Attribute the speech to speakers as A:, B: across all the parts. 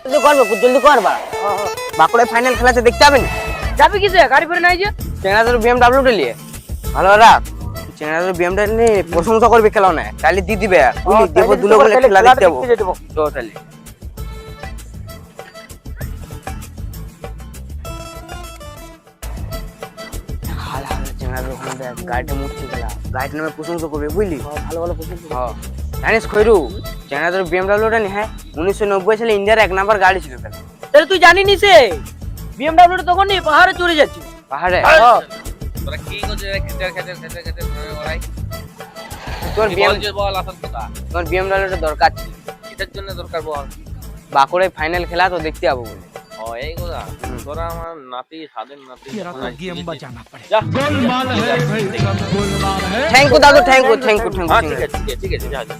A: জলদি করবে, খুব জলদি করবা। বাঁকুড়ায় ফাইনাল খেলাতে দেখতে যাবেন?
B: যাবি কিসে? গাড়ি ফেরে নাই যে?
A: চেংড়াদের বিএমডাব্লিউটা নিয়ে ভালো রাখ। চেংড়াদের বিএমডাব্লিউ নিয়ে প্রশংসা করবে খেলা না, তাহলে দিয়ে দিবে। বুঝলি, দেবো দুলো বলে খেলা দেখতে যাবো। তো তাহলে গাড়িটা মুছছে খেলা, গাড়িটা নামে প্রশংসা করবে বুঝলি।
B: ভালো ভালো প্রশংসা।
A: হ্যাঁ জানিস খৈরু, চেংড়াদের বিএমডাব্লিউটা নিয়ে, হ্যাঁ 1990 সালে ইন্ডিয়ার 1 নাম্বার গাড়ি ছিল খেলা।
B: তাহলে তুই জানিনি সে বিএমডব্লিউ তখন নি পাহাড়ে চড়ে যাচ্ছে
A: পাহাড়ে।
C: তোরা কি করছিস খেতে ওরাই
A: তোর
C: বল আসল কথা।
A: তোর বিএমডাব্লিউটা দরকার ছিল।
C: কিসের জন্য দরকার বল?
A: বাঁকুড়ায় ফাইনাল খেলা তো দেখতে যাবো বলে।
C: ও এই কথা। তোরা আমার নাতি স্বাধীন নাতি
D: गेम बचाना पड़ेगा।
C: যা
D: गोलमाल है भाई, सब गोलमाल है।
A: থ্যাংক ইউ দাদু, থ্যাংক ইউ থ্যাংক ইউ
C: হ্যাঁ
A: থ্যাংক
C: ঠিক
A: ইউ।
C: আছে ঠিক আছে যা যা।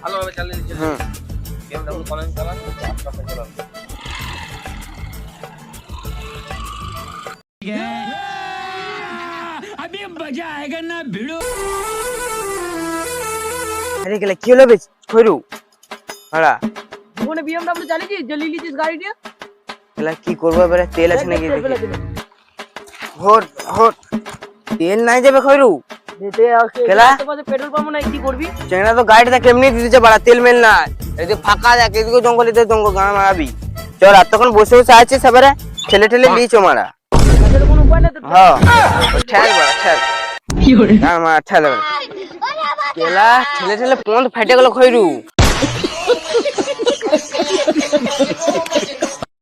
C: ভালোভাবে চালিয়ে দিচ্ছি।
A: হুম
C: বিএমডব্লিউ কলেজ চালান, আস্তে আস্তে চালান।
D: अभी मजा आएगा ना भिड़ो।
A: আরে গেলে কি হলো বে খৈরু? হ্যাঁ
B: জীবনে বিএমডব্লিউ চালিয়েছিস যে লিলিছিস গাড়িটা?
A: খেলা কি করবো এবারে? তেল আছে নাকি দেখি। হোট হোট তেল নাই যাবে খৈরু।
B: যেতে
A: খেলা?
B: আশেপাশে পেট্রোল পাম্প নাই, কি করবি?
A: চেংড়া তো গাড়িটা কেমনি দিতেছে বাড়া, তেল মেল না। এদিকে ফাঁকা দেখ, এদিকে জঙ্গল, এদিকে জঙ্গল, গান মারাবি। চল আর তখন বসে বসে আছে সেবারে ঠেলে ঠেলে লিচো মারা।
B: তাদের কোনো উপায় নাই তো?
A: হ্যাঁ ঠেল বাড়া ঠেল, গান মারা ঠেল এবারে। কেলা ঠেলে ঠেলে পন্থ ফেটে গেল খৈরু।